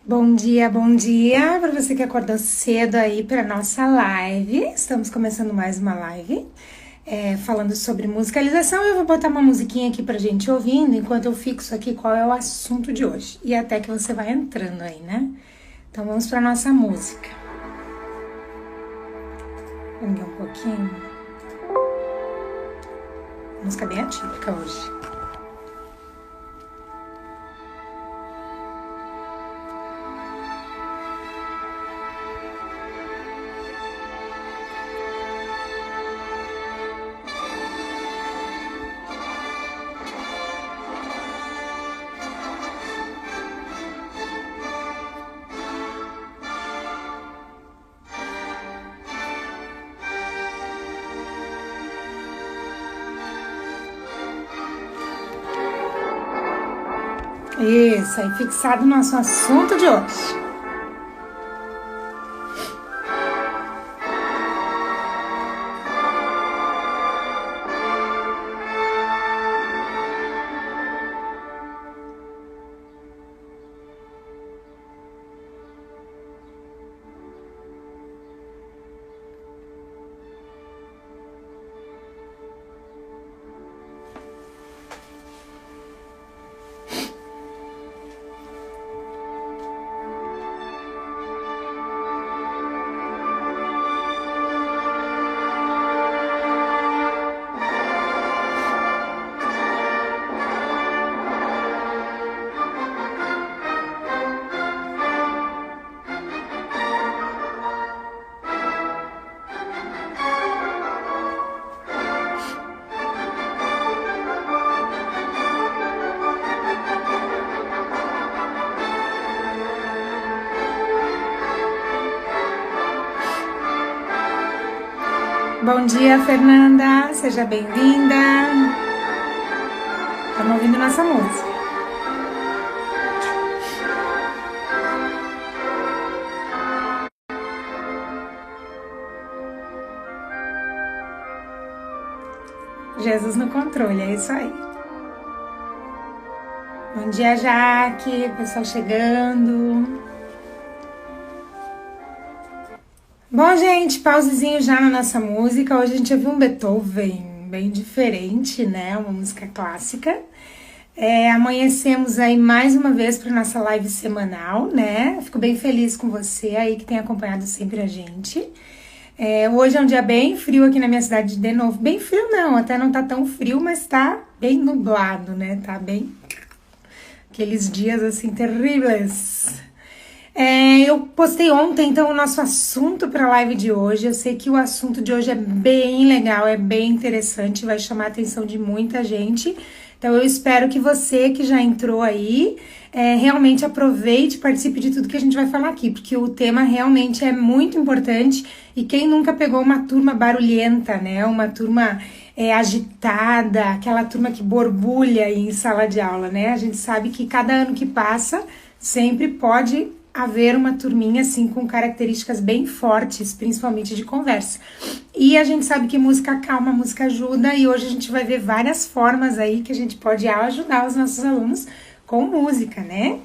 Bom dia para você que acordou cedo aí para nossa live. Estamos começando mais uma live falando sobre musicalização. Eu vou botar uma musiquinha aqui pra gente ouvindo enquanto eu fixo aqui qual é o assunto de hoje. E até que você vai entrando aí, né? Então vamos para nossa música. Vamos um pouquinho. Música bem atípica hoje. Isso, aí fixado no nosso assunto de hoje. Bom dia, Fernanda, seja bem-vinda. Estamos ouvindo nossa música. Jesus no controle, é isso aí. Bom dia, Jaque, pessoal chegando. Bom, gente, pausezinho já na nossa música. Hoje a gente ouviu um Beethoven bem diferente, né? Uma música clássica. Amanhecemos aí mais uma vez para nossa live semanal, né? Fico bem feliz com você aí que tem acompanhado sempre a gente. Hoje é um dia bem frio aqui na minha cidade de novo. Bem frio não, até não tá tão frio, mas tá bem nublado, né? Tá bem... aqueles dias assim terríveis. Eu postei ontem, então, o nosso assunto para a live de hoje. Eu sei que o assunto de hoje é bem legal, é bem interessante, vai chamar a atenção de muita gente. Então, eu espero que você que já entrou aí, realmente aproveite e participe de tudo que a gente vai falar aqui, porque o tema realmente é muito importante. E quem nunca pegou uma turma barulhenta, né? Uma turma agitada, aquela turma que borbulha em sala de aula, né? A gente sabe que cada ano que passa, sempre pode haver uma turminha assim com características bem fortes, principalmente de conversa. E a gente sabe que música calma, música ajuda, e hoje a gente vai ver várias formas aí que a gente pode ajudar os nossos alunos com música, né?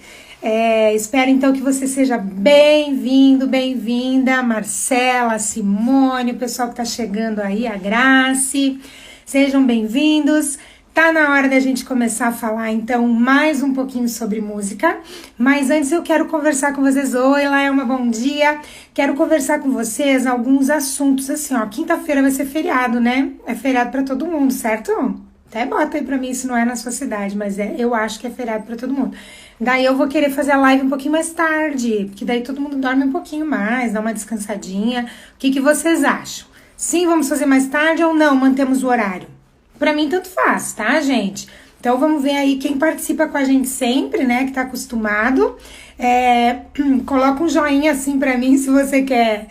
Espero então que você seja bem-vindo, bem-vinda, Marcela, Simone, o pessoal que tá chegando aí, a Grace, sejam bem-vindos. Tá na hora da gente começar a falar, então, mais um pouquinho sobre música. Mas antes eu quero conversar com vocês. Oi, Laelma, bom dia. Quero conversar com vocês alguns assuntos, assim, ó. Quinta-feira vai ser feriado, né? É feriado pra todo mundo, certo? Até bota aí pra mim se não é na sua cidade, mas eu acho que é feriado pra todo mundo. Daí eu vou querer fazer a live um pouquinho mais tarde, porque daí todo mundo dorme um pouquinho mais, dá uma descansadinha. O que vocês acham? Sim, vamos fazer mais tarde ou não? Mantemos o horário? Pra mim, tanto faz, tá, gente? Então, vamos ver aí quem participa com a gente sempre, né, que tá acostumado. Coloca um joinha assim pra mim se você quer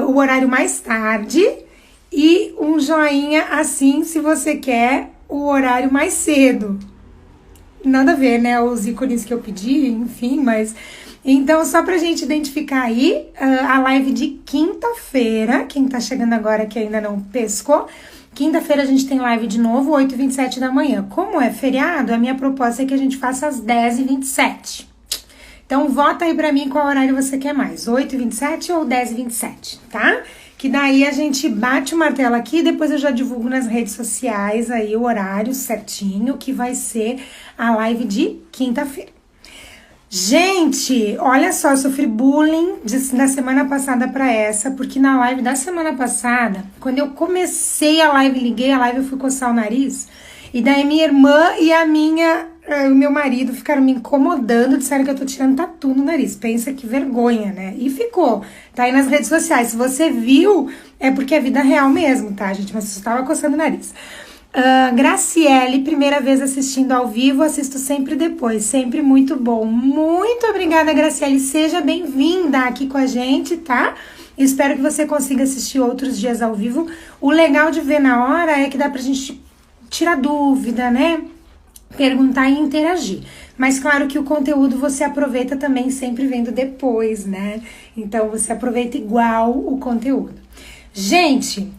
o horário mais tarde. E um joinha assim se você quer o horário mais cedo. Nada a ver, né, os ícones que eu pedi, enfim, mas... Então, só pra gente identificar aí, a live de quinta-feira, quem tá chegando agora que ainda não pescou... Quinta-feira a gente tem live de novo, 8h27 da manhã. Como é feriado, a minha proposta é que a gente faça às 10h27. Então, vota aí pra mim qual horário você quer mais, 8h27 ou 10h27, tá? Que daí a gente bate o martelo aqui e depois eu já divulgo nas redes sociais aí o horário certinho, que vai ser a live de quinta-feira. Gente, olha só, eu sofri bullying da semana passada pra essa, porque na live da semana passada, quando eu comecei a live, liguei a live, eu fui coçar o nariz, e daí minha irmã e o meu marido ficaram me incomodando, disseram que eu tô tirando tatu no nariz. Pensa que vergonha, né? E ficou. Tá aí nas redes sociais. Se você viu, é porque é vida real mesmo, tá, gente? Mas eu só tava coçando o nariz. Graciele, primeira vez assistindo ao vivo, assisto sempre depois, sempre muito bom. Muito obrigada, Graciele, seja bem-vinda aqui com a gente, tá? Espero que você consiga assistir outros dias ao vivo. O legal de ver na hora é que dá pra gente tirar dúvida, né? Perguntar e interagir. Mas claro que o conteúdo você aproveita também sempre vendo depois, né? Então você aproveita igual o conteúdo. Gente...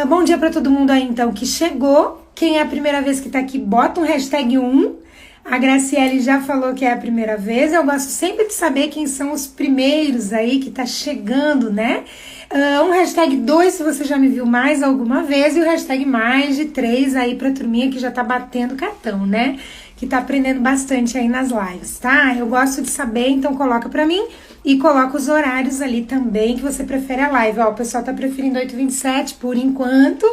bom dia pra todo mundo aí, então, que chegou. Quem é a primeira vez que tá aqui, bota um hashtag 1. A Graciele já falou que é a primeira vez. Eu gosto sempre de saber quem são os primeiros aí que tá chegando, né? Um hashtag 2 se você já me viu mais alguma vez. E o hashtag mais de 3 aí pra turminha que já tá batendo cartão, né? Que tá aprendendo bastante aí nas lives, tá? Eu gosto de saber, então coloca pra mim. E coloca os horários ali também que você prefere a live. Ó, o pessoal tá preferindo 8h27 por enquanto.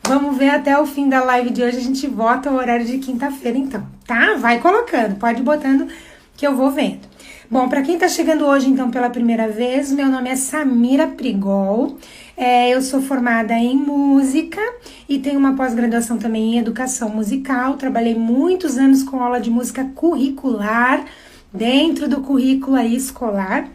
Vamos ver até o fim da live de hoje. A gente vota o horário de quinta-feira, então, tá? Vai colocando, pode ir botando que eu vou vendo. Bom, pra quem tá chegando hoje, então, pela primeira vez, meu nome é Samira Prigol. Eu sou formada em música e tenho uma pós-graduação também em educação musical. Trabalhei muitos anos com aula de música curricular, dentro do currículo aí escolar.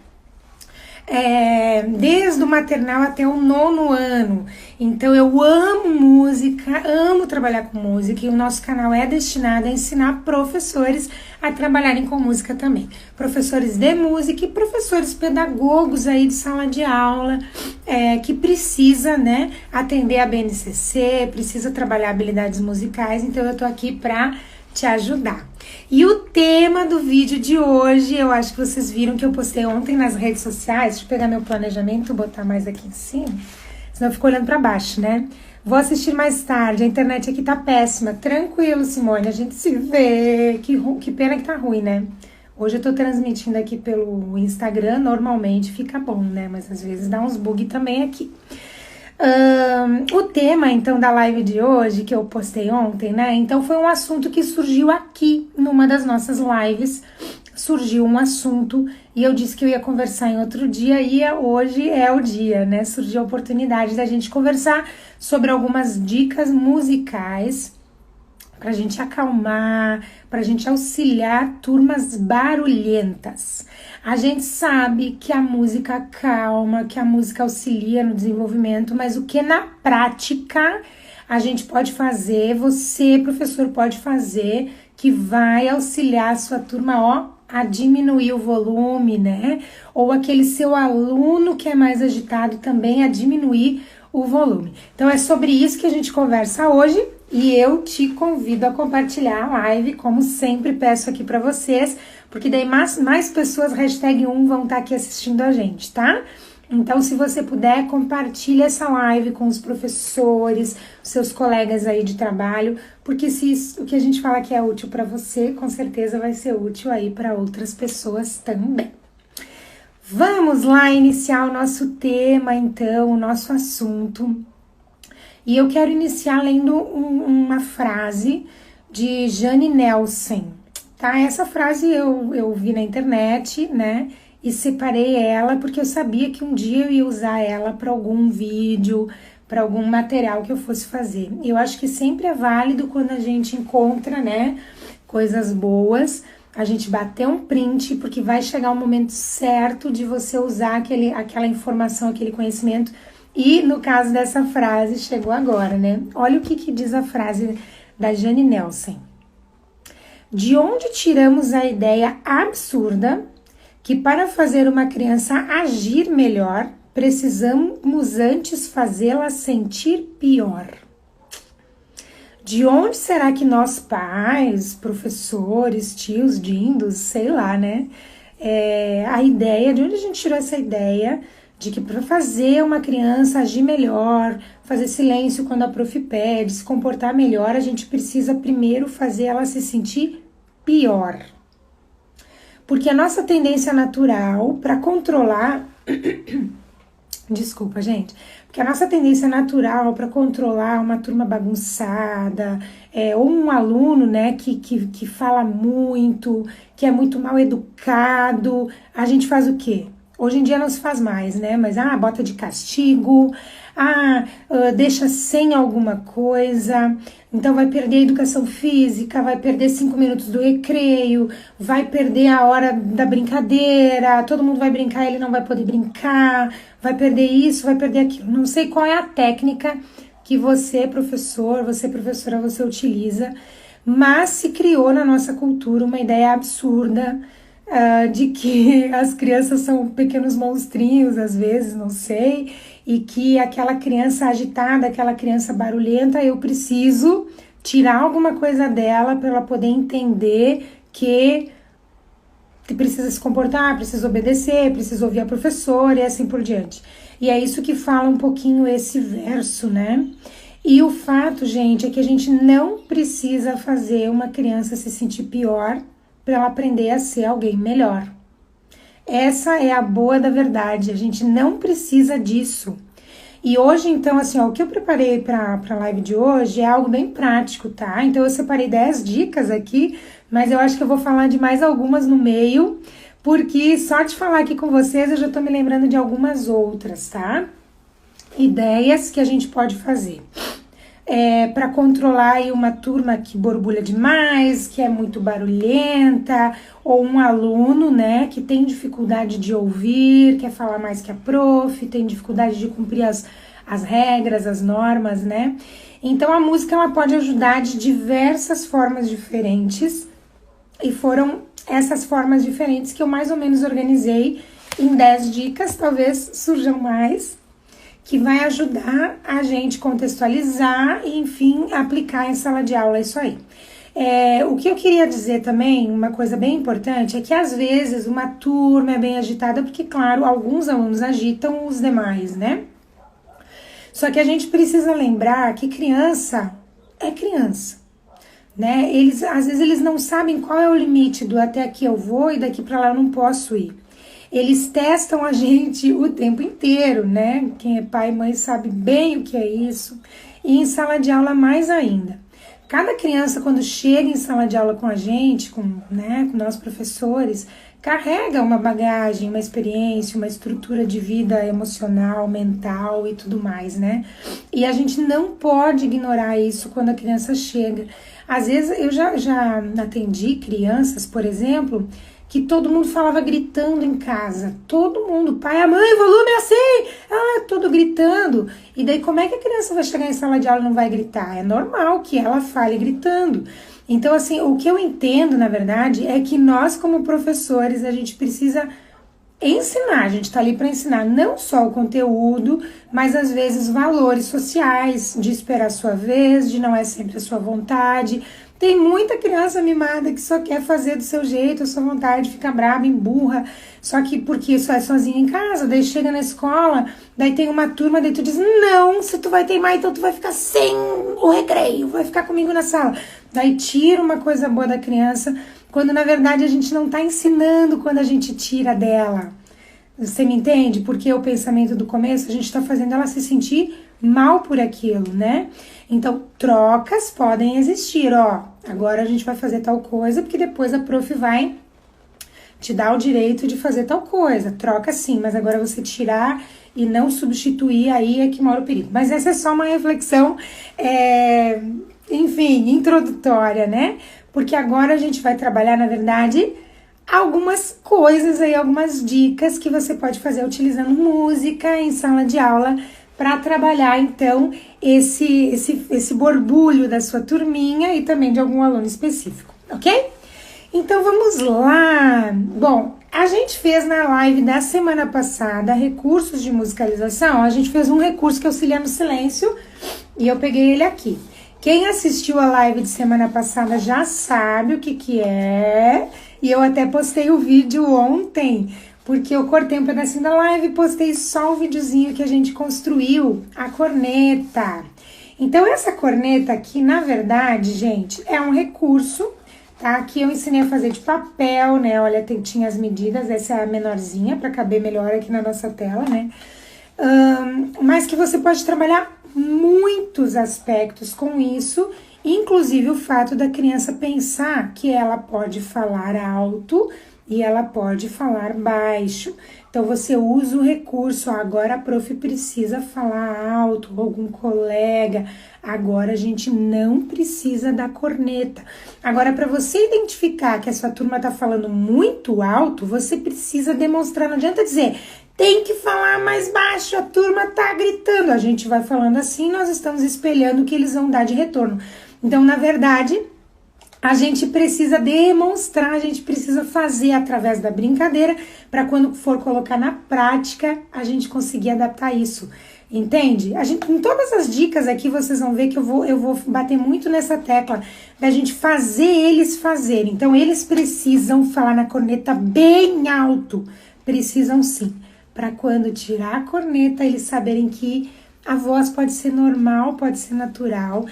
Desde o maternal até o 9º ano. Então eu amo música, amo trabalhar com música e o nosso canal é destinado a ensinar professores a trabalharem com música também. Professores de música e professores pedagogos aí de sala de aula, que precisa, né, atender a BNCC, precisa trabalhar habilidades musicais, então eu tô aqui pra te ajudar. E o tema do vídeo de hoje, eu acho que vocês viram que eu postei ontem nas redes sociais. Deixa eu pegar meu planejamento, botar mais aqui em cima, senão eu fico olhando pra baixo, né? Vou assistir mais tarde, a internet aqui tá péssima. Tranquilo, Simone, a gente se vê. Que pena que tá ruim, né? Hoje eu tô transmitindo aqui pelo Instagram, normalmente fica bom, né? Mas às vezes dá uns bug também aqui. O tema, então, da live de hoje, que eu postei ontem, né? Então, foi um assunto que surgiu aqui, numa das nossas lives. Surgiu um assunto e eu disse que eu ia conversar em outro dia e hoje é o dia, né? Surgiu a oportunidade da gente conversar sobre algumas dicas musicais pra gente acalmar, pra gente auxiliar turmas barulhentas. A gente sabe que a música acalma, que a música auxilia no desenvolvimento, mas o que na prática a gente pode fazer, você, professor, pode fazer, que vai auxiliar a sua turma, ó, a diminuir o volume, né? Ou aquele seu aluno que é mais agitado também a diminuir o volume. Então é sobre isso que a gente conversa hoje. E eu te convido a compartilhar a live, como sempre peço aqui pra vocês, porque daí mais pessoas, hashtag 1, vão estar aqui assistindo a gente, tá? Então, se você puder, compartilhe essa live com os professores, seus colegas aí de trabalho, porque se o que a gente fala que é útil pra você, com certeza vai ser útil aí para outras pessoas também. Vamos lá iniciar o nosso tema, então, o nosso assunto. E eu quero iniciar lendo uma frase de Jane Nelson, tá? Essa frase eu vi na internet, né? E separei ela porque eu sabia que um dia eu ia usar ela para algum vídeo, para algum material que eu fosse fazer. Eu acho que sempre é válido quando a gente encontra, né, coisas boas, a gente bater um print, porque vai chegar o momento certo de você usar aquela informação, aquele conhecimento. E no caso dessa frase, chegou agora, né? Olha o que diz a frase da Jane Nelson. De onde tiramos a ideia absurda que para fazer uma criança agir melhor, precisamos antes fazê-la sentir pior? De onde será que nós pais, professores, tios, dindos, sei lá, né? a ideia, de onde a gente tirou essa ideia de que para fazer uma criança agir melhor, fazer silêncio quando a prof pede, se comportar melhor, a gente precisa primeiro fazer ela se sentir pior. Porque a nossa tendência natural para controlar... Desculpa, gente. Porque a nossa tendência natural para controlar uma turma bagunçada, ou um aluno, né, que fala muito, que é muito mal educado, a gente faz o quê? Hoje em dia não se faz mais, né? Mas, bota de castigo, deixa sem alguma coisa, então vai perder a educação física, vai perder 5 minutos do recreio, vai perder a hora da brincadeira, todo mundo vai brincar, ele não vai poder brincar, vai perder isso, vai perder aquilo. Não sei qual é a técnica que você, professor, você, professora, você utiliza, mas se criou na nossa cultura uma ideia absurda de que as crianças são pequenos monstrinhos, às vezes, não sei, e que aquela criança agitada, aquela criança barulhenta, eu preciso tirar alguma coisa dela para ela poder entender que precisa se comportar, precisa obedecer, precisa ouvir a professora e assim por diante. E é isso que fala um pouquinho esse verso, né? E o fato, gente, é que a gente não precisa fazer uma criança se sentir pior para ela aprender a ser alguém melhor. Essa é a boa da verdade, a gente não precisa disso. E hoje, então, assim, o que eu preparei para a live de hoje é algo bem prático, tá? Então eu separei 10 dicas aqui, mas eu acho que eu vou falar de mais algumas no meio, porque só de falar aqui com vocês eu já tô me lembrando de algumas outras, tá? Ideias que a gente pode fazer. Para controlar aí uma turma que borbulha demais, que é muito barulhenta, ou um aluno, né, que tem dificuldade de ouvir, quer falar mais que a prof, tem dificuldade de cumprir as regras, as normas, né? Então a música ela pode ajudar de diversas formas diferentes, e foram essas formas diferentes que eu mais ou menos organizei em 10 dicas, talvez surjam mais, que vai ajudar a gente contextualizar e, enfim, aplicar em sala de aula, isso aí. O que eu queria dizer também, uma coisa bem importante, é que às vezes uma turma é bem agitada, porque, claro, alguns alunos agitam os demais, né? Só que a gente precisa lembrar que criança é criança, né? Às vezes eles não sabem qual é o limite do até aqui eu vou e daqui para lá eu não posso ir. Eles testam a gente o tempo inteiro, né? Quem é pai e mãe sabe bem o que é isso. E em sala de aula mais ainda. Cada criança, quando chega em sala de aula com a gente, com nós professores, carrega uma bagagem, uma experiência, uma estrutura de vida emocional, mental e tudo mais, né? E a gente não pode ignorar isso quando a criança chega. Às vezes, eu já atendi crianças, por exemplo, que todo mundo falava gritando em casa, todo mundo, pai, a mãe, volume é assim, tudo gritando. E daí como é que a criança vai chegar em sala de aula e não vai gritar? É normal que ela fale gritando. Então, assim, o que eu entendo, na verdade, é que nós como professores, a gente precisa ensinar, a gente tá ali para ensinar não só o conteúdo, mas às vezes valores sociais, de esperar a sua vez, de não é sempre a sua vontade. Tem muita criança mimada que só quer fazer do seu jeito, a sua vontade, fica brava, emburra, só que porque só é sozinha em casa, daí chega na escola, daí tem uma turma, daí tu diz, não, se tu vai teimar, então tu vai ficar sem o recreio, vai ficar comigo na sala. Daí tira uma coisa boa da criança, quando na verdade a gente não tá ensinando quando a gente tira dela. Você me entende? Porque o pensamento do começo, a gente tá fazendo ela se sentir mal por aquilo, né? Então, trocas podem existir, agora a gente vai fazer tal coisa, porque depois a prof vai te dar o direito de fazer tal coisa. Troca sim, mas agora você tirar e não substituir, aí é que mora o perigo. Mas essa é só uma reflexão, enfim, introdutória, né? Porque agora a gente vai trabalhar, na verdade, algumas coisas aí, algumas dicas que você pode fazer utilizando música em sala de aula, para trabalhar, então, esse borbulho da sua turminha e também de algum aluno específico, ok? Então, vamos lá! Bom, a gente fez na live da semana passada recursos de musicalização, a gente fez um recurso que auxilia no silêncio e eu peguei ele aqui. Quem assistiu a live de semana passada já sabe o que é. E eu até postei o vídeo ontem, porque eu cortei um pedacinho da live e postei só o videozinho que a gente construiu, a corneta. Então, essa corneta aqui, na verdade, gente, é um recurso, tá? Aqui eu ensinei a fazer de papel, né? Olha, tinha as medidas, essa é a menorzinha, para caber melhor aqui na nossa tela, né? Mas que você pode trabalhar muitos aspectos com isso, inclusive o fato da criança pensar que ela pode falar alto e ela pode falar baixo. Então, você usa o recurso, agora a prof precisa falar alto, algum colega, agora a gente não precisa da corneta. Agora, para você identificar que a sua turma tá falando muito alto, você precisa demonstrar, não adianta dizer, tem que falar mais baixo, a turma tá gritando. A gente vai falando assim, nós estamos espelhando o que eles vão dar de retorno. Então, na verdade, a gente precisa demonstrar, a gente precisa fazer através da brincadeira, para quando for colocar na prática, a gente conseguir adaptar isso. Entende? Em todas as dicas aqui, vocês vão ver que eu vou bater muito nessa tecla da gente fazer eles fazerem. Então, eles precisam falar na corneta bem alto. Precisam sim. Para quando tirar a corneta, eles saberem que a voz pode ser normal, pode ser natural,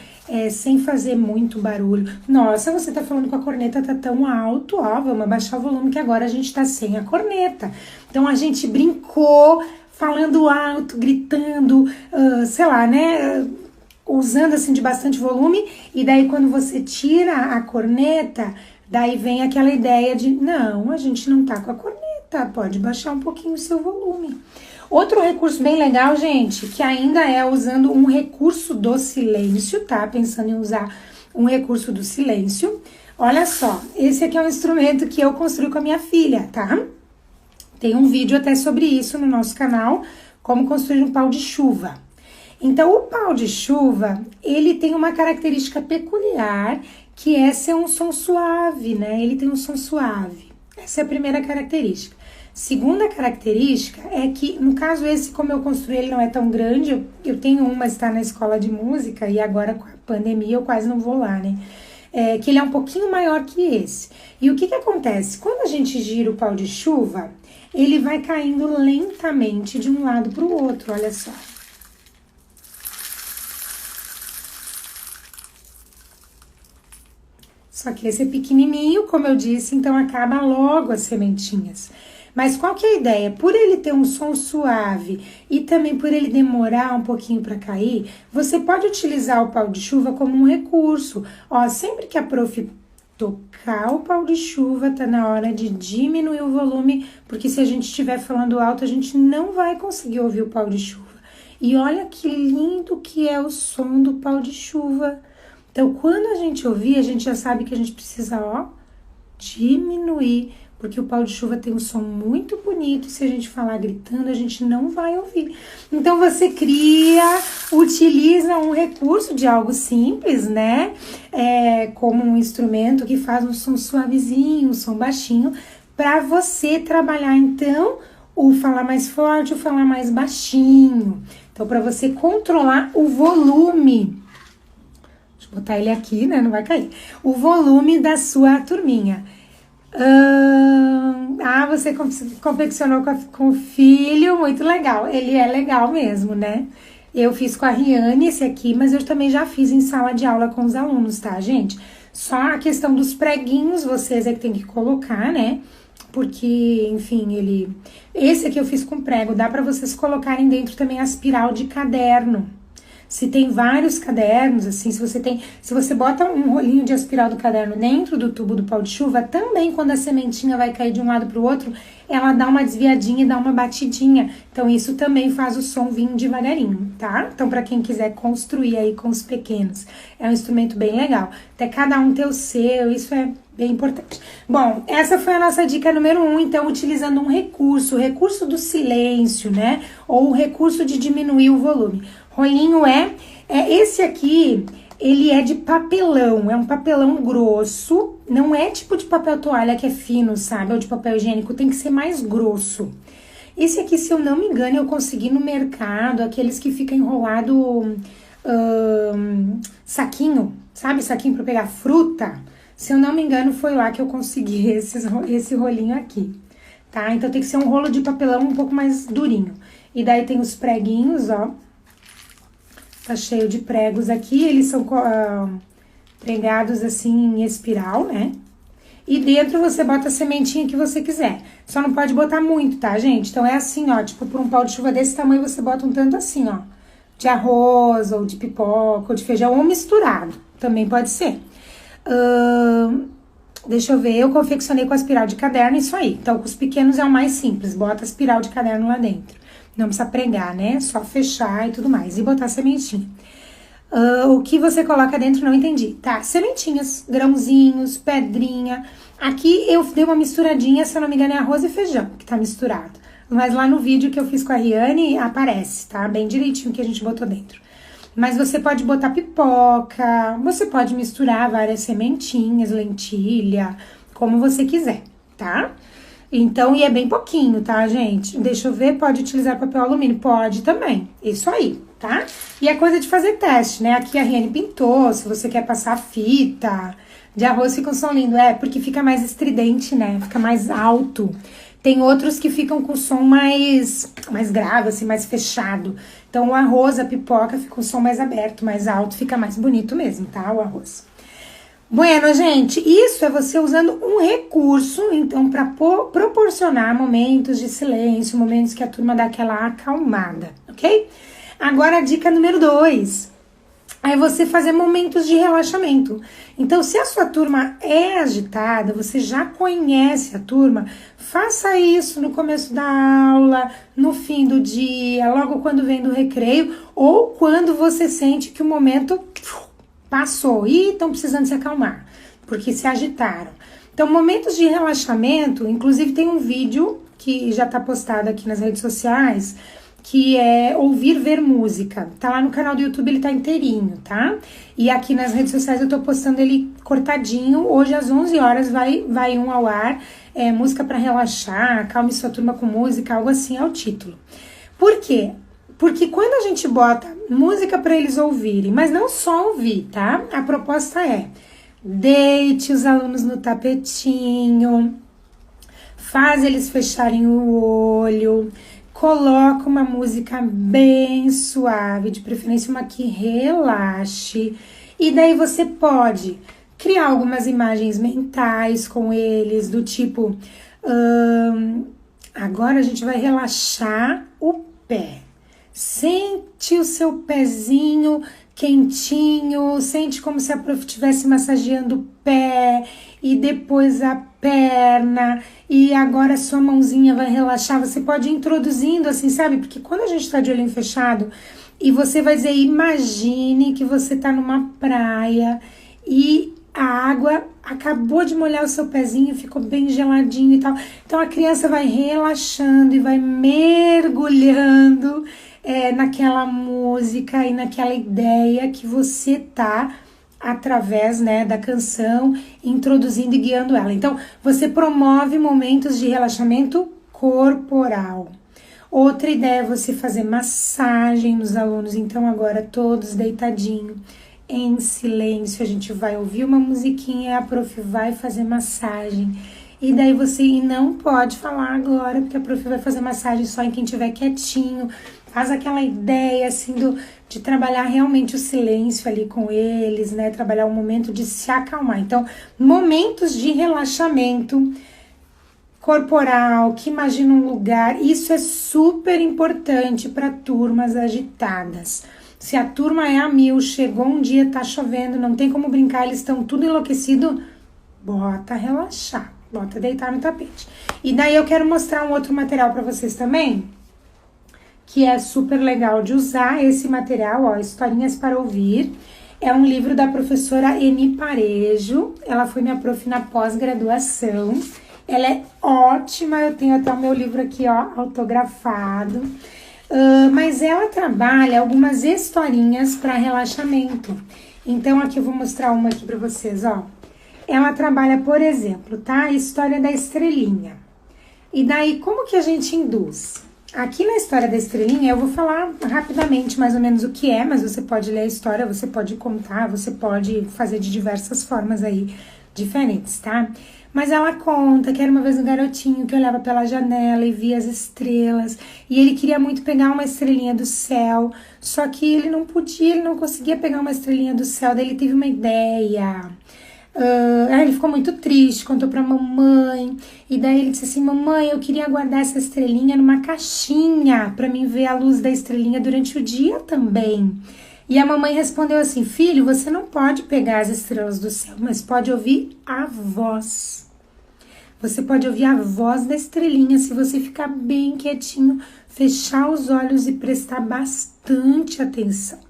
sem fazer muito barulho. Nossa, você tá falando com a corneta, tá tão alto, ó, vamos abaixar o volume que agora a gente tá sem a corneta. Então, a gente brincou, falando alto, gritando, sei lá, né, usando assim de bastante volume, e daí quando você tira a corneta, daí vem aquela ideia de, não, a gente não tá com a corneta, pode baixar um pouquinho o seu volume. Outro recurso bem legal, gente, que ainda é usando um recurso do silêncio, tá? Pensando em usar um recurso do silêncio. Olha só, esse aqui é um instrumento que eu construí com a minha filha, tá? Tem um vídeo até sobre isso no nosso canal, como construir um pau de chuva. Então, o pau de chuva, ele tem uma característica peculiar, que é ser um som suave, né? Ele tem um som suave. Essa é a primeira característica. Segunda característica é que, no caso esse, como eu construí, ele não é tão grande, eu tenho um, mas tá na escola de música, e agora com a pandemia eu quase não vou lá, né? Que ele é um pouquinho maior que esse. E o que acontece? Quando a gente gira o pau de chuva, ele vai caindo lentamente de um lado para o outro, olha só. Só que esse é pequenininho, como eu disse, então acaba logo as sementinhas. Mas qual que é a ideia? Por ele ter um som suave e também por ele demorar um pouquinho para cair, você pode utilizar o pau de chuva como um recurso. Ó, sempre que a prof tocar o pau de chuva, tá na hora de diminuir o volume, porque se a gente estiver falando alto, a gente não vai conseguir ouvir o pau de chuva. E olha que lindo que é o som do pau de chuva. Então, quando a gente ouvir, a gente já sabe que a gente precisa, ó, diminuir, porque o pau de chuva tem um som muito bonito, e se a gente falar gritando, a gente não vai ouvir. Então, você utiliza um recurso de algo simples, né? Como um instrumento que faz um som suavezinho, um som baixinho, para você trabalhar, então, o falar mais forte, o falar mais baixinho. Então, para você controlar o volume. Deixa eu botar ele aqui, né? Não vai cair. O volume da sua turminha. Você confeccionou com o filho, muito legal. Ele é legal mesmo, né? Eu fiz com a Riane esse aqui, mas eu também já fiz em sala de aula com os alunos, tá, gente? Só a questão dos preguinhos, vocês é que tem que colocar, né? Porque, enfim, esse aqui eu fiz com prego, dá pra vocês colocarem dentro também a espiral de caderno. Se tem vários cadernos, assim, se você bota um rolinho de espiral do caderno dentro do tubo do pau de chuva, também quando a sementinha vai cair de um lado pro outro, ela dá uma desviadinha e dá uma batidinha. Então, isso também faz o som vir devagarinho, tá? Então, pra quem quiser construir aí com os pequenos, é um instrumento bem legal. Até cada um ter o seu, isso é bem importante. Bom, essa foi a nossa dica número 1, então, utilizando um recurso, o recurso do silêncio, né? Ou o recurso de diminuir o volume. Rolinho esse aqui, ele é de papelão, é um papelão grosso, não é tipo de papel toalha que é fino, sabe? Ou de papel higiênico, tem que ser mais grosso. Esse aqui, se eu não me engano, eu consegui no mercado, aqueles que ficam enrolado saquinho, sabe? Saquinho pra pegar fruta. Se eu não me engano, foi lá que eu consegui esse rolinho aqui, tá? Então tem que ser um rolo de papelão um pouco mais durinho. E daí tem os preguinhos, ó. Tá cheio de pregos aqui, eles são pregados assim em espiral, né? E dentro você bota a sementinha que você quiser. Só não pode botar muito, tá, gente? Então é assim, ó, tipo, por um pau de chuva desse tamanho, você bota um tanto assim, ó. De arroz, ou de pipoca, ou de feijão, ou misturado. Também pode ser. Deixa eu ver, eu confeccionei com a espiral de caderno, isso aí. Então, com os pequenos é o mais simples, bota a espiral de caderno lá dentro. Não precisa pregar, né? Só fechar e tudo mais. E botar a sementinha. O que você coloca dentro, não entendi. Tá, sementinhas, grãozinhos, pedrinha. Aqui eu dei uma misturadinha, se eu não me engano é arroz e feijão que tá misturado. Mas lá no vídeo que eu fiz com a Riane, aparece, tá? Bem direitinho que a gente botou dentro. Mas você pode botar pipoca, você pode misturar várias sementinhas, lentilha, como você quiser, tá? Então, e é bem pouquinho, tá, gente? Deixa eu ver, pode utilizar papel alumínio? Pode também, isso aí, tá? E é coisa de fazer teste, né? Aqui a Riane pintou, se você quer passar fita de arroz, fica um som lindo. É, porque fica mais estridente, né? Fica mais alto. Tem outros que ficam com o som mais grave, assim, mais fechado. Então, o arroz, a pipoca, fica com o som mais aberto, mais alto, fica mais bonito mesmo, tá? O arroz. Bueno, gente, isso é você usando um recurso, então, para proporcionar momentos de silêncio, momentos que a turma dá aquela acalmada, ok? Agora, a dica número 2 é você fazer momentos de relaxamento. Então, se a sua turma é agitada, você já conhece a turma, faça isso no começo da aula, no fim do dia, logo quando vem do recreio, ou quando você sente que o momento passou e estão precisando se acalmar, porque se agitaram. Então, momentos de relaxamento, inclusive tem um vídeo que já tá postado aqui nas redes sociais, que é ouvir ver música. Tá lá no canal do YouTube, ele tá inteirinho, tá? E aqui nas redes sociais eu tô postando ele cortadinho. Hoje às 11 horas vai um ao ar, música para relaxar, acalme sua turma com música, algo assim é o título. Por quê? Porque quando a gente bota música para eles ouvirem, mas não só ouvir, tá? A proposta é: deite os alunos no tapetinho, faz eles fecharem o olho, coloca uma música bem suave, de preferência uma que relaxe, e daí você pode criar algumas imagens mentais com eles, do tipo, agora a gente vai relaxar o pé. Sente o seu pezinho quentinho, sente como se a prof estivesse massageando o pé e depois a perna, e agora a sua mãozinha vai relaxar. Você pode ir introduzindo assim, sabe? Porque quando a gente tá de olhinho fechado e você vai dizer, imagine que você tá numa praia e a água acabou de molhar o seu pezinho, ficou bem geladinho e tal. Então a criança vai relaxando e vai mergulhando naquela música e naquela ideia que você tá, através, né, da canção, introduzindo e guiando ela. Então, você promove momentos de relaxamento corporal. Outra ideia é você fazer massagem nos alunos. Então, agora todos deitadinhos, em silêncio, a gente vai ouvir uma musiquinha, a prof vai fazer massagem. E daí você não pode falar agora, porque a prof vai fazer massagem só em quem estiver quietinho. Faz aquela ideia, assim, de trabalhar realmente o silêncio ali com eles, né? Trabalhar o momento de se acalmar. Então, momentos de relaxamento corporal, que imagina um lugar, isso é super importante para turmas agitadas. Se a turma é a mil, chegou um dia, tá chovendo, não tem como brincar, eles estão tudo enlouquecido, bota relaxar, bota deitar no tapete. E daí eu quero mostrar um outro material para vocês também, que é super legal de usar. Esse material, ó, Historinhas para Ouvir, é um livro da professora Eni Parejo, ela foi minha prof na pós-graduação, ela é ótima, eu tenho até o meu livro aqui, ó, autografado, mas ela trabalha algumas historinhas para relaxamento. Então, aqui eu vou mostrar uma aqui para vocês, ó. Ela trabalha, por exemplo, tá? A história da estrelinha. E daí, como que a gente induz? Aqui na história da estrelinha, eu vou falar rapidamente mais ou menos o que é, mas você pode ler a história, você pode contar, você pode fazer de diversas formas aí diferentes, tá? Mas ela conta que era uma vez um garotinho que olhava pela janela e via as estrelas, e ele queria muito pegar uma estrelinha do céu, só que ele não podia, ele não conseguia pegar uma estrelinha do céu, daí ele teve uma ideia. Aí ele ficou muito triste, contou pra mamãe, e daí ele disse assim: mamãe, eu queria guardar essa estrelinha numa caixinha pra mim ver a luz da estrelinha durante o dia também. E a mamãe respondeu assim: filho, você não pode pegar as estrelas do céu, mas pode ouvir a voz. Você pode ouvir a voz da estrelinha se você ficar bem quietinho, fechar os olhos e prestar bastante atenção.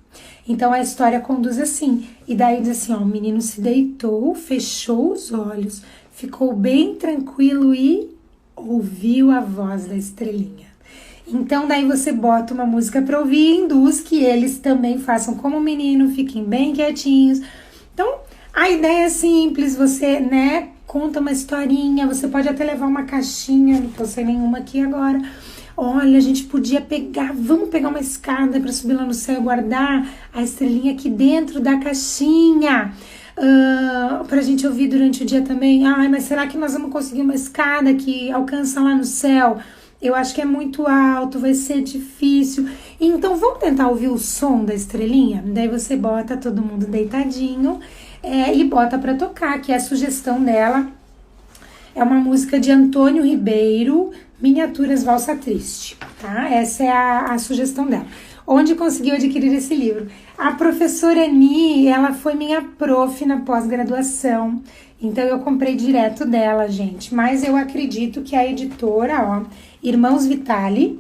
Então a história conduz assim, e daí diz assim, ó, o menino se deitou, fechou os olhos, ficou bem tranquilo e ouviu a voz da estrelinha. Então daí você bota uma música para ouvir e induz que eles também façam como o menino, fiquem bem quietinhos. Então a ideia é simples, você, né, conta uma historinha, você pode até levar uma caixinha, não tô sem nenhuma aqui agora. Olha, a gente podia pegar, vamos pegar uma escada para subir lá no céu e guardar a estrelinha aqui dentro da caixinha. Pra gente ouvir durante o dia também. Ai, mas será que nós vamos conseguir uma escada que alcança lá no céu? Eu acho que é muito alto, vai ser difícil. Então, vamos tentar ouvir o som da estrelinha? Daí você bota todo mundo deitadinho e bota pra tocar, que é a sugestão dela. É uma música de Antônio Ribeiro, Miniaturas Valsa Triste, tá? Essa é a sugestão dela. Onde conseguiu adquirir esse livro? A professora Ani, ela foi minha prof na pós-graduação, então eu comprei direto dela, gente. Mas eu acredito que a editora, ó, Irmãos Vitali,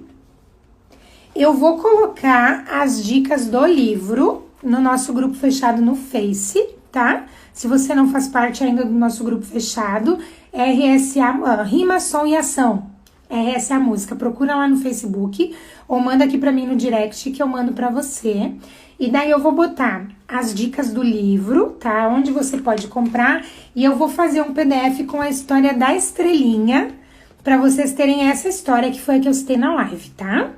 eu vou colocar as dicas do livro no nosso grupo fechado no Face, tá? Se você não faz parte ainda do nosso grupo fechado, RSA, Rima, Som e Ação. RSA Música, procura lá no Facebook ou manda aqui pra mim no direct que eu mando pra você. E daí eu vou botar as dicas do livro, tá? Onde você pode comprar. E eu vou fazer um PDF com a história da estrelinha pra vocês terem essa história que foi a que eu citei na live, tá?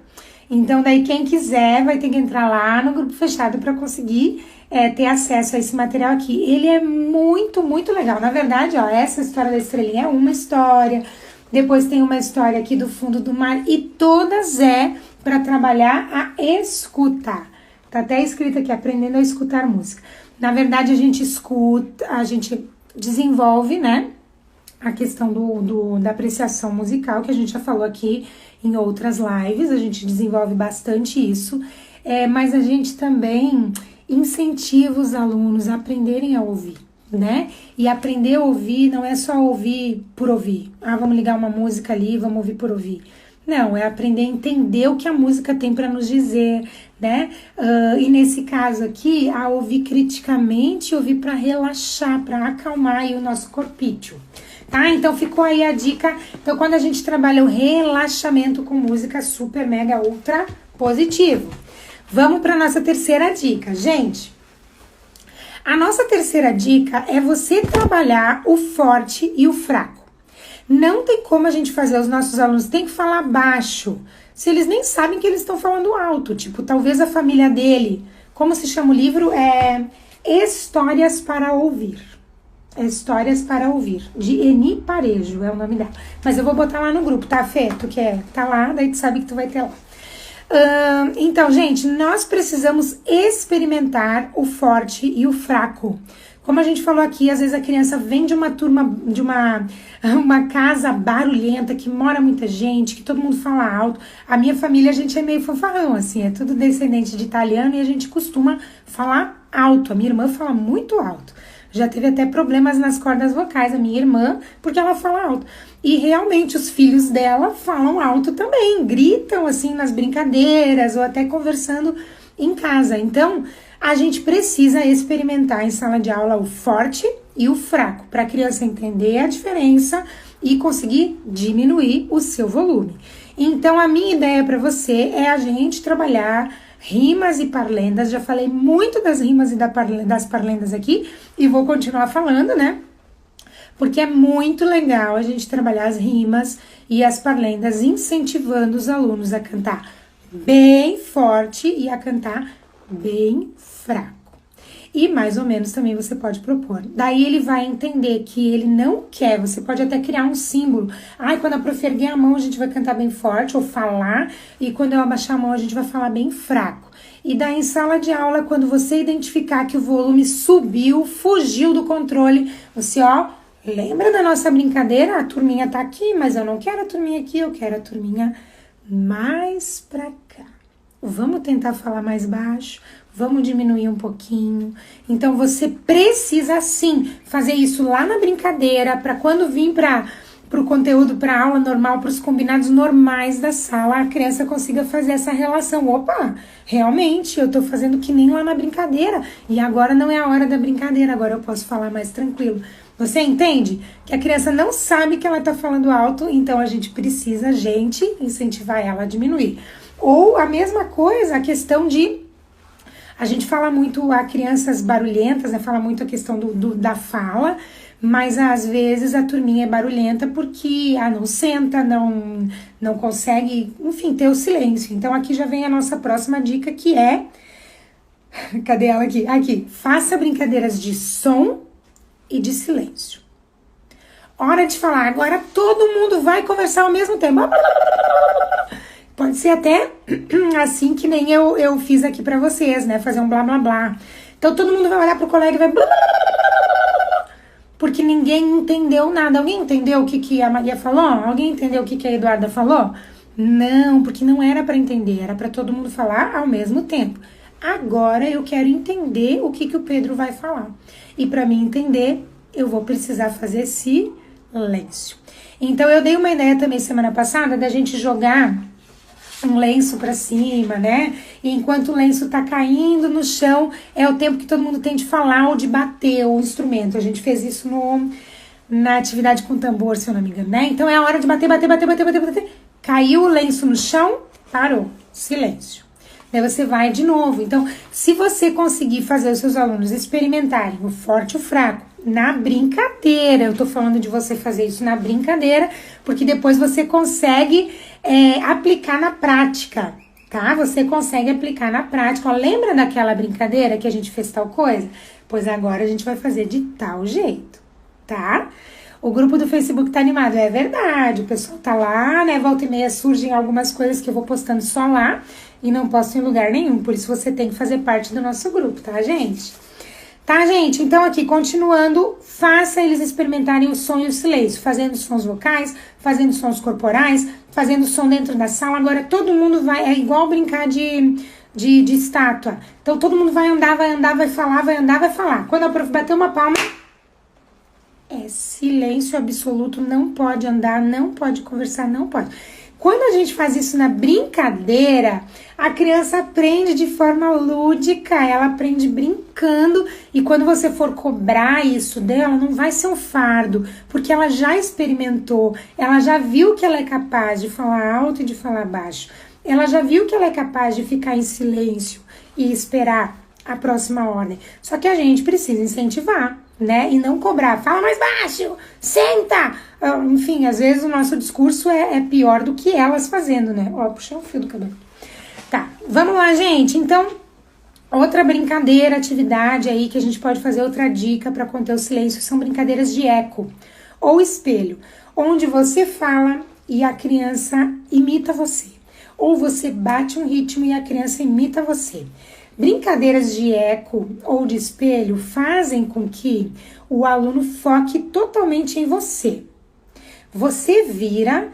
Então daí quem quiser vai ter que entrar lá no grupo fechado pra conseguir ter acesso a esse material aqui. Ele é muito, muito legal. Na verdade, ó, essa história da estrelinha é uma história. Depois tem uma história aqui do fundo do mar e todas para trabalhar a escuta. Tá até escrito aqui, aprendendo a escutar música. Na verdade, a gente escuta, a gente desenvolve, né, a questão da apreciação musical, que a gente já falou aqui em outras lives, a gente desenvolve bastante isso, mas a gente também incentiva os alunos a aprenderem a ouvir, né? E aprender a ouvir não é só ouvir por ouvir. Vamos ligar uma música ali, vamos ouvir por ouvir. Não, é aprender a entender o que a música tem para nos dizer, né? E nesse caso aqui, a ouvir criticamente, ouvir para relaxar, para acalmar aí o nosso corpício, tá? Então ficou aí a dica. Então quando a gente trabalha o relaxamento com música, super, mega, ultra positivo. Vamos para nossa terceira dica, gente. A nossa terceira dica é você trabalhar o forte e o fraco. Não tem como a gente fazer, os nossos alunos têm que falar baixo, se eles nem sabem que eles estão falando alto. Tipo, talvez a família dele, como se chama o livro? Histórias para Ouvir. Histórias para Ouvir, de Eni Parejo, é o nome dela. Mas eu vou botar lá no grupo, tá, Fê? Tu quer? Tá lá, daí tu sabe que tu vai ter lá. Então, gente, nós precisamos experimentar o forte e o fraco. Como a gente falou aqui, às vezes a criança vem de uma turma, de uma casa barulhenta, que mora muita gente, que todo mundo fala alto. A minha família, a gente é meio fanfarrão, assim, é tudo descendente de italiano e a gente costuma falar alto. A minha irmã fala muito alto. Já teve até problemas nas cordas vocais, a minha irmã, porque ela fala alto. E realmente os filhos dela falam alto também, gritam assim nas brincadeiras ou até conversando em casa. Então, a gente precisa experimentar em sala de aula o forte e o fraco, para a criança entender a diferença e conseguir diminuir o seu volume. Então, a minha ideia para você é a gente trabalhar rimas e parlendas. Já falei muito das rimas e das parlendas aqui e vou continuar falando, né? Porque é muito legal a gente trabalhar as rimas e as parlendas, incentivando os alunos a cantar bem forte e a cantar bem fraco. E mais ou menos também você pode propor. Daí ele vai entender que ele não quer, você pode até criar um símbolo. Ai, quando a prof erguer a mão a gente vai cantar bem forte ou falar, e quando eu abaixar a mão a gente vai falar bem fraco. E daí em sala de aula, quando você identificar que o volume subiu, fugiu do controle, você lembra da nossa brincadeira? A turminha tá aqui, mas eu não quero a turminha aqui, eu quero a turminha mais pra cá. Vamos tentar falar mais baixo, vamos diminuir um pouquinho. Então, você precisa, sim, fazer isso lá na brincadeira, para quando vir para o conteúdo, para a aula normal, para os combinados normais da sala, a criança consiga fazer essa relação. Opa, realmente, eu tô fazendo que nem lá na brincadeira, e agora não é a hora da brincadeira, agora eu posso falar mais tranquilo. Você entende que a criança não sabe que ela tá falando alto, então a gente precisa, incentivar ela a diminuir. Ou a mesma coisa, a questão de... A gente fala muito a crianças barulhentas, né? Fala muito a questão da fala, mas às vezes a turminha é barulhenta porque não senta, não consegue, enfim, ter o silêncio. Então aqui já vem a nossa próxima dica, que é... Cadê ela aqui? Aqui. Faça brincadeiras de som e de silêncio. Hora de falar. Agora todo mundo vai conversar ao mesmo tempo. Pode ser até assim que nem eu fiz aqui pra vocês, né? Fazer um blá blá blá. Então todo mundo vai olhar pro colega e vai blá blá blá, porque ninguém entendeu nada. Alguém entendeu o que a Maria falou? Alguém entendeu o que a Eduarda falou? Não, porque não era pra entender, era pra todo mundo falar ao mesmo tempo. Agora eu quero entender o que o Pedro vai falar. E pra mim entender, eu vou precisar fazer silêncio. Então eu dei uma ideia também semana passada da gente jogar um lenço pra cima, né? E enquanto o lenço tá caindo no chão, é o tempo que todo mundo tem de falar ou de bater o instrumento. A gente fez isso na atividade com tambor, se eu não me engano, né? Então é a hora de bater. Caiu o lenço no chão, parou, silêncio. Daí você vai de novo. Então, se você conseguir fazer os seus alunos experimentarem o forte e o fraco na brincadeira, eu tô falando de você fazer isso na brincadeira, porque depois você consegue aplicar na prática, tá? Você consegue aplicar na prática. Lembra daquela brincadeira que a gente fez tal coisa? Pois agora a gente vai fazer de tal jeito, tá? O grupo do Facebook tá animado, é verdade, o pessoal tá lá, né? Volta e meia surgem algumas coisas que eu vou postando só lá e não posto em lugar nenhum, por isso você tem que fazer parte do nosso grupo, tá, gente? Tá, gente? Então aqui, continuando, faça eles experimentarem o som e o silêncio, fazendo sons vocais, fazendo sons corporais, fazendo som dentro da sala. Agora todo mundo vai, é igual brincar de estátua. Então todo mundo vai andar, vai falar. Quando a prof bater uma palma, é silêncio absoluto, não pode andar, não pode conversar, não pode. Quando a gente faz isso na brincadeira, a criança aprende de forma lúdica, ela aprende brincando, e quando você for cobrar isso dela, não vai ser um fardo, porque ela já experimentou, ela já viu que ela é capaz de falar alto e de falar baixo, ela já viu que ela é capaz de ficar em silêncio e esperar a próxima ordem. Só que a gente precisa incentivar, né? E não cobrar. Fala mais baixo, senta! Enfim, às vezes o nosso discurso é pior do que elas fazendo, né? Puxei um fio do cabelo. Tá, vamos lá, gente. Então, outra brincadeira, atividade aí que a gente pode fazer, outra dica para conter o silêncio, são brincadeiras de eco ou espelho, onde você fala e a criança imita você. Ou você bate um ritmo e a criança imita você. Brincadeiras de eco ou de espelho fazem com que o aluno foque totalmente em você. Você vira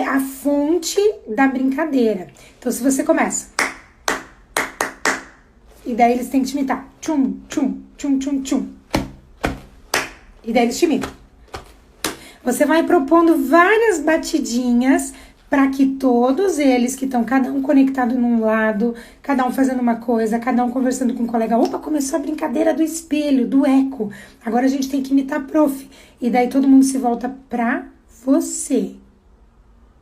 a fonte da brincadeira. Então, se você começa... E daí eles têm que te imitar. Tchum, tchum, tchum, tchum, tchum. E daí eles te imitam. Você vai propondo várias batidinhas para que todos eles que estão, cada um conectado num lado, cada um fazendo uma coisa, cada um conversando com um colega. Opa, começou a brincadeira do espelho, do eco. Agora a gente tem que imitar a prof. E daí todo mundo se volta pra você.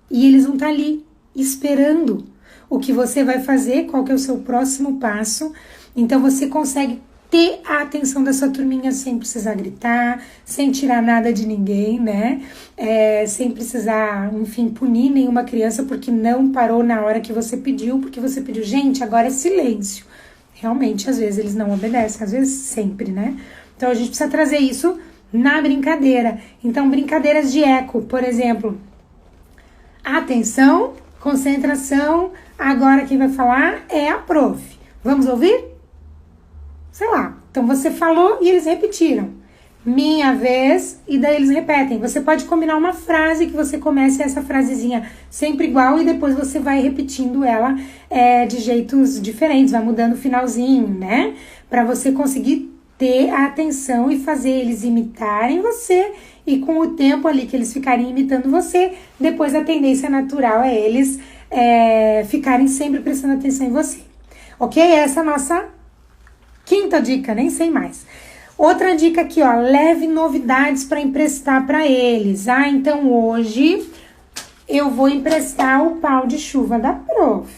E eles vão estar ali esperando o que você vai fazer, qual que é o seu próximo passo. Então você consegue ter a atenção da sua turminha sem precisar gritar, sem tirar nada de ninguém, né? Sem precisar, enfim, punir nenhuma criança porque não parou na hora que você pediu, porque você pediu, gente, agora é silêncio. realmente, às vezes eles não obedecem, às vezes sempre, né? Então, a gente precisa trazer isso na brincadeira. Então, brincadeiras de eco, por exemplo, atenção, concentração, agora quem vai falar é a prof. Vamos ouvir? Sei lá. Então, você falou e eles repetiram. Minha vez, e daí eles repetem. Você pode combinar uma frase que você comece essa frasezinha sempre igual e depois você vai repetindo ela de jeitos diferentes, vai mudando o finalzinho, né? Pra você conseguir ter a atenção e fazer eles imitarem você e com o tempo ali que eles ficarem imitando você, depois a tendência natural é eles ficarem sempre prestando atenção em você. Ok? Essa é a nossa quinta dica, nem sei mais. Outra dica aqui, ó, leve novidades para emprestar para eles. Então hoje eu vou emprestar o pau de chuva da prof.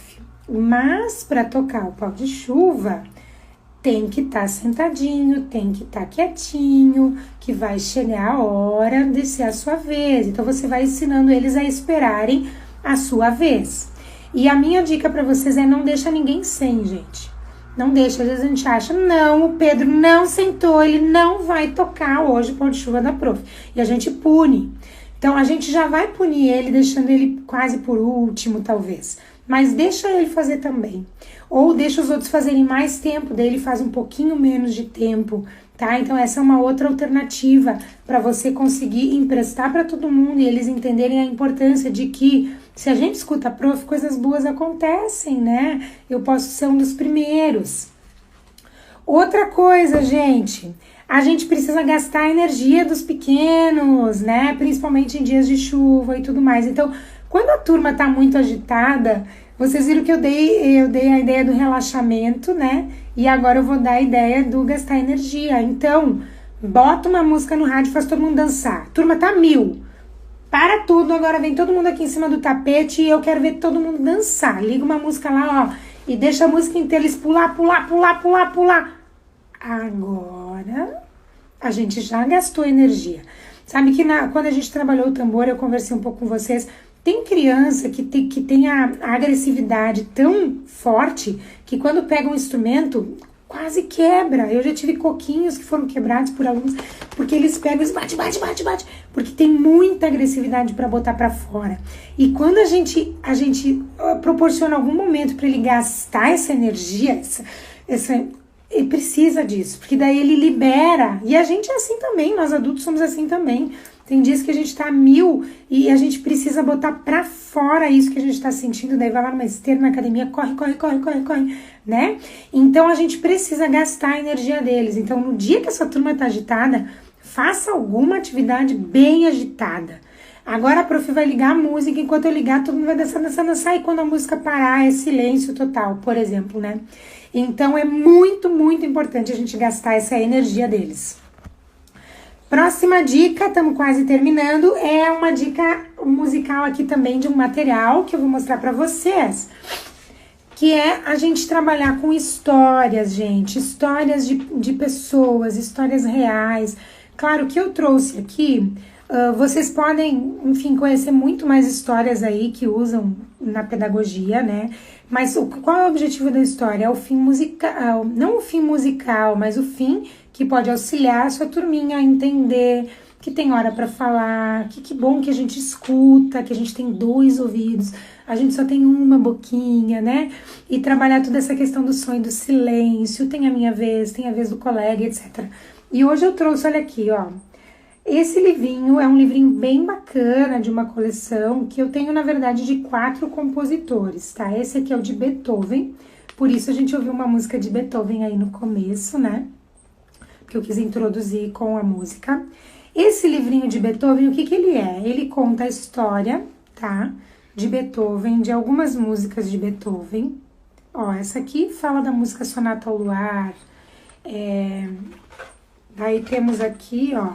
Mas para tocar o pau de chuva, tem que estar sentadinho, tem que estar quietinho, que vai chegar a hora de ser a sua vez. Então você vai ensinando eles a esperarem a sua vez. E a minha dica para vocês é não deixa ninguém sem, gente. Não deixa, às vezes a gente acha, não, o Pedro não sentou, ele não vai tocar hoje o pau de chuva da prof. E a gente pune. Então, a gente já vai punir ele, deixando ele quase por último, talvez. Mas deixa ele fazer também. Ou deixa os outros fazerem mais tempo, daí ele faz um pouquinho menos de tempo, tá? Então, essa é uma outra alternativa para você conseguir emprestar para todo mundo e eles entenderem a importância de que se a gente escuta a prof, coisas boas acontecem, né? Eu posso ser um dos primeiros. Outra coisa, gente, a gente precisa gastar a energia dos pequenos, né? Principalmente em dias de chuva e tudo mais. Então, quando a turma tá muito agitada, vocês viram que eu dei a ideia do relaxamento, né? E agora eu vou dar a ideia do gastar energia. Então, bota uma música no rádio e faz todo mundo dançar. A turma tá 1000. Para tudo, agora vem todo mundo aqui em cima do tapete e eu quero ver todo mundo dançar. Liga uma música lá, ó, e deixa a música inteira eles pular. Agora, a gente já gastou energia. Sabe que quando a gente trabalhou o tambor, eu conversei um pouco com vocês, tem criança que tem a agressividade tão forte que quando pega um instrumento, quase quebra. Eu já tive coquinhos que foram quebrados por alunos, porque eles pegam e bate, porque tem muita agressividade para botar para fora. E quando a gente proporciona algum momento para ele gastar essa energia, ele precisa disso, porque daí ele libera. E a gente é assim também, nós adultos somos assim também. Tem dias que a gente tá 1000 e a gente precisa botar pra fora isso que a gente tá sentindo, daí vai lá numa esteira, na academia, corre, né? Então a gente precisa gastar a energia deles. Então no dia que essa turma tá agitada, faça alguma atividade bem agitada. Agora a prof vai ligar a música, enquanto eu ligar, todo mundo vai dançar, e quando a música parar, é silêncio total, por exemplo, né? Então é muito, muito importante a gente gastar essa energia deles. Próxima dica, estamos quase terminando, é uma dica musical aqui também de um material que eu vou mostrar para vocês, que é a gente trabalhar com histórias, gente, histórias de pessoas, histórias reais. Claro que eu trouxe aqui, vocês podem, enfim, conhecer muito mais histórias aí que usam na pedagogia, né? Mas qual é o objetivo da história? É o fim musical, não o fim musical, mas o fim que pode auxiliar a sua turminha a entender que tem hora para falar, que bom que a gente escuta, que a gente tem 2 ouvidos, a gente só tem uma boquinha, né? E trabalhar toda essa questão do som e do silêncio, tem a minha vez, tem a vez do colega, etc. E hoje eu trouxe, olha aqui, ó, esse livrinho é um livrinho bem bacana, de uma coleção, que eu tenho, na verdade, de 4 compositores, tá? Esse aqui é o de Beethoven, por isso a gente ouviu uma música de Beethoven aí no começo, né? Que eu quis introduzir com a música. Esse livrinho de Beethoven, o que ele é? Ele conta a história, tá? De Beethoven, de algumas músicas de Beethoven. Ó, essa aqui fala da música Sonata ao Luar. Daí temos aqui, ó,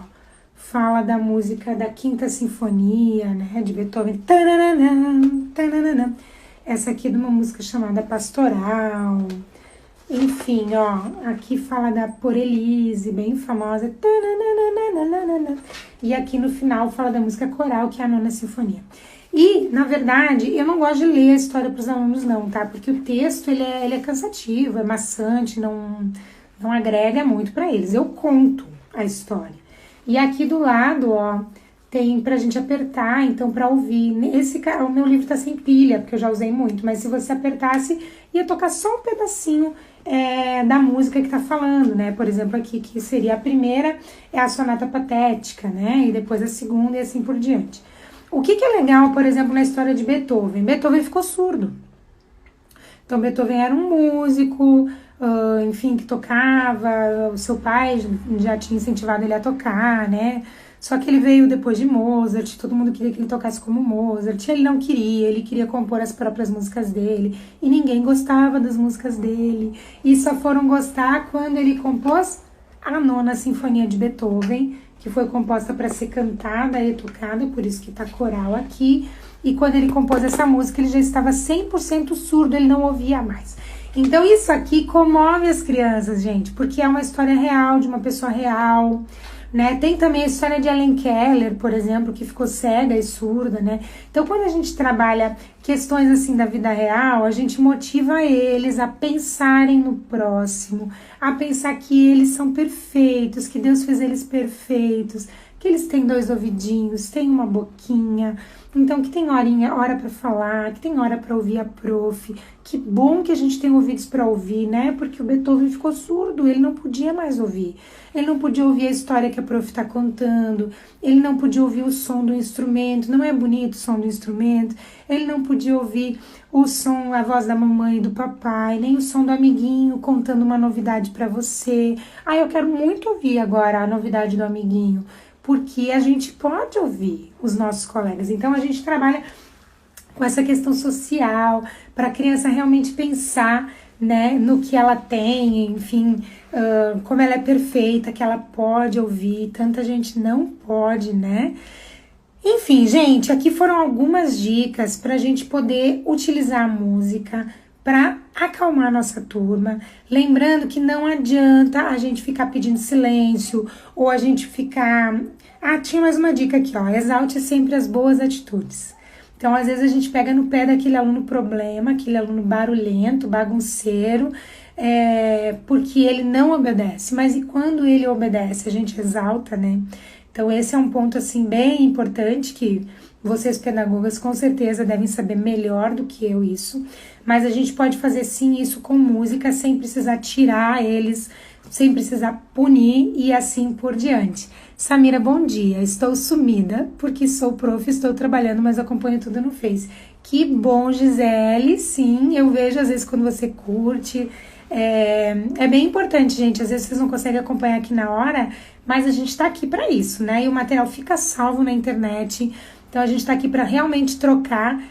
fala da música da Quinta Sinfonia, né? De Beethoven. Tananana, tananana. Essa aqui é de uma música chamada Pastoral. Enfim, ó, aqui fala da Por Elise, bem famosa. E aqui no final fala da música coral, que é a Nona Sinfonia. E, na verdade, eu não gosto de ler a história para os alunos não, tá? Porque o texto, ele é cansativo, é maçante, não agrega muito para eles. Eu conto a história. E aqui do lado, ó, tem pra gente apertar, então, pra ouvir. O meu livro tá sem pilha, porque eu já usei muito, mas se você apertasse, ia tocar só um pedacinho da música que tá falando, né? Por exemplo, aqui, que seria a primeira, é a sonata patética, né? E depois a segunda e assim por diante. O que é legal, por exemplo, na história de Beethoven? Beethoven ficou surdo. Então, Beethoven era um músico, enfim, que tocava, o seu pai já tinha incentivado ele a tocar, né? Só que ele veio depois de Mozart, todo mundo queria que ele tocasse como Mozart, ele não queria, ele queria compor as próprias músicas dele, e ninguém gostava das músicas dele, e só foram gostar quando ele compôs a Nona Sinfonia de Beethoven, que foi composta para ser cantada e tocada, por isso que tá coral aqui, e quando ele compôs essa música, ele já estava 100% surdo, ele não ouvia mais. Então isso aqui comove as crianças, gente, porque é uma história real, de uma pessoa real, né? Tem também a história de Helen Keller, por exemplo, que ficou cega e surda, né? Então, quando a gente trabalha questões assim da vida real, a gente motiva eles a pensarem no próximo, a pensar que eles são perfeitos, que Deus fez eles perfeitos, que eles têm 2 ouvidinhos, têm uma boquinha, então que tem hora para falar, que tem hora para ouvir a prof. Que bom que a gente tem ouvidos para ouvir, né? Porque o Beethoven ficou surdo, ele não podia mais ouvir. Ele não podia ouvir a história que a prof está contando, ele não podia ouvir o som do instrumento, não é bonito o som do instrumento, ele não podia ouvir o som, a voz da mamãe e do papai, nem o som do amiguinho contando uma novidade para você. Ah, eu quero muito ouvir agora a novidade do amiguinho, porque a gente pode ouvir os nossos colegas. Então, a gente trabalha com essa questão social, para a criança realmente pensar, né, no que ela tem, enfim, como ela é perfeita, que ela pode ouvir, tanta gente não pode, né? Enfim, gente, aqui foram algumas dicas para a gente poder utilizar a música para acalmar a nossa turma. Lembrando que não adianta a gente ficar pedindo silêncio ou a gente ficar... Ah, tinha mais uma dica aqui, ó. Exalte sempre as boas atitudes. Então, às vezes a gente pega no pé daquele aluno problema, aquele aluno barulhento, bagunceiro, porque ele não obedece. Mas e quando ele obedece? A gente exalta, né? Então, esse é um ponto, assim, bem importante que vocês pedagogas com certeza devem saber melhor do que eu isso. Mas a gente pode fazer, sim, isso com música, sem precisar tirar eles, sem precisar punir e assim por diante. Samira, bom dia. Estou sumida porque sou prof, estou trabalhando, mas acompanho tudo no Face. Que bom, Gisele. Sim, eu vejo às vezes quando você curte. É bem importante, gente. Às vezes vocês não conseguem acompanhar aqui na hora, mas a gente tá aqui para isso, né? E o material fica salvo na internet. Então a gente tá aqui para realmente trocar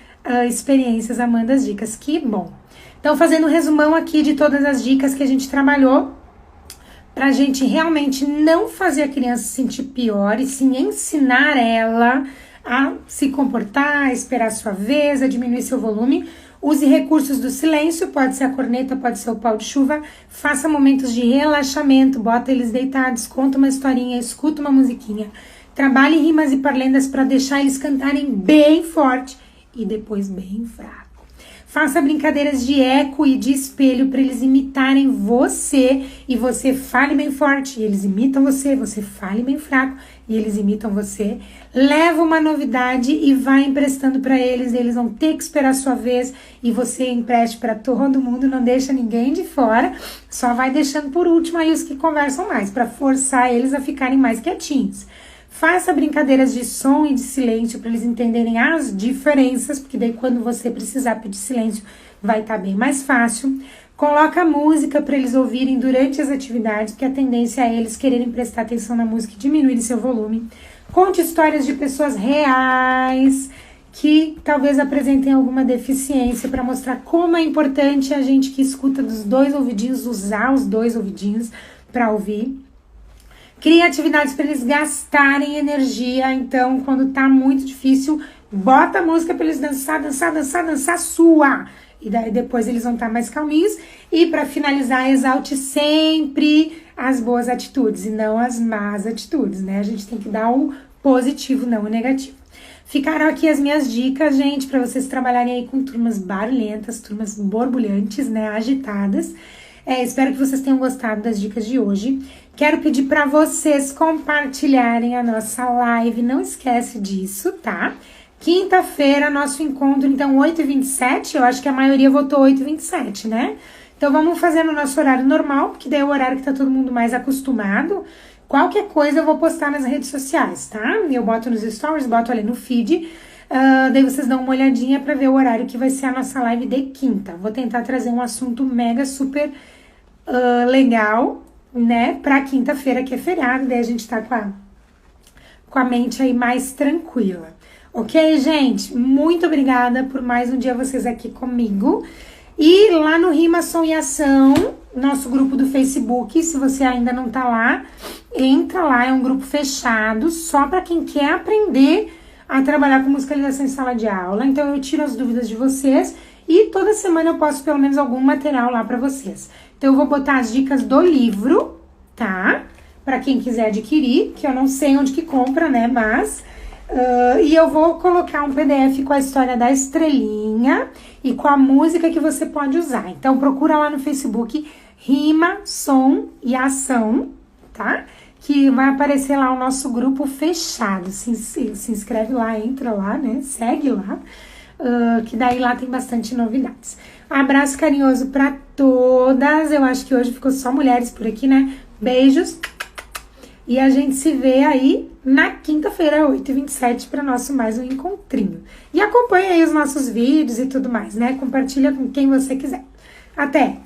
experiências, amando as dicas. Que bom. Então, fazendo um resumão aqui de todas as dicas que a gente trabalhou, pra gente realmente não fazer a criança se sentir pior e sim ensinar ela a se comportar, a esperar a sua vez, a diminuir seu volume. Use recursos do silêncio, pode ser a corneta, pode ser o pau de chuva. Faça momentos de relaxamento, bota eles deitados, conta uma historinha, escuta uma musiquinha. Trabalhe rimas e parlendas para deixar eles cantarem bem forte e depois bem fraco. Faça brincadeiras de eco e de espelho para eles imitarem você e você fale bem forte e eles imitam você, você fale bem fraco e eles imitam você. Leva uma novidade e vai emprestando para eles vão ter que esperar a sua vez e você empreste para todo mundo, não deixa ninguém de fora, só vai deixando por último aí os que conversam mais, para forçar eles a ficarem mais quietinhos. Faça brincadeiras de som e de silêncio para eles entenderem as diferenças, porque daí quando você precisar pedir silêncio vai estar bem mais fácil. Coloca música para eles ouvirem durante as atividades, porque a tendência é eles quererem prestar atenção na música e diminuir seu volume. Conte histórias de pessoas reais que talvez apresentem alguma deficiência para mostrar como é importante a gente que escuta dos 2 ouvidinhos, usar os 2 ouvidinhos para ouvir. Cria atividades para eles gastarem energia, então quando tá muito difícil, bota a música para eles dançar, dançar, dançar, dançar, suar. E daí depois eles vão estar mais calminhos. E para finalizar, exalte sempre as boas atitudes e não as más atitudes, né? A gente tem que dar o positivo, não o negativo. Ficaram aqui as minhas dicas, gente, para vocês trabalharem aí com turmas barulhentas, turmas borbulhantes, né, agitadas. Espero que vocês tenham gostado das dicas de hoje. Quero pedir para vocês compartilharem a nossa live, não esquece disso, tá? Quinta-feira, nosso encontro, então, 8h27, eu acho que a maioria votou 8h27, né? Então, vamos fazer no nosso horário normal, porque daí é o horário que tá todo mundo mais acostumado. Qualquer coisa eu vou postar nas redes sociais, tá? Eu boto nos stories, boto ali no feed, daí vocês dão uma olhadinha pra ver o horário que vai ser a nossa live de quinta. Vou tentar trazer um assunto mega super legal, né? Pra quinta-feira, que é feriado, daí a gente tá com a mente aí mais tranquila. Ok, gente? Muito obrigada por mais um dia vocês aqui comigo. E lá no Rima, Som e Ação, nosso grupo do Facebook, se você ainda não tá lá, entra lá, é um grupo fechado, só para quem quer aprender a trabalhar com musicalização em sala de aula. Então eu tiro as dúvidas de vocês e toda semana eu posto pelo menos algum material lá para vocês. Então eu vou botar as dicas do livro, tá? Para quem quiser adquirir, que eu não sei onde que compra, né, mas... e eu vou colocar um PDF com a história da estrelinha e com a música que você pode usar. Então, procura lá no Facebook Rima, Som e Ação, tá? Que vai aparecer lá o nosso grupo fechado. Se inscreve lá, entra lá, né? Segue lá, que daí lá tem bastante novidades. Um abraço carinhoso pra todas. Eu acho que hoje ficou só mulheres por aqui, né? Beijos. E a gente se vê aí na quinta-feira, 8h27, para nosso mais um encontrinho. E acompanha aí os nossos vídeos e tudo mais, né? Compartilha com quem você quiser. Até!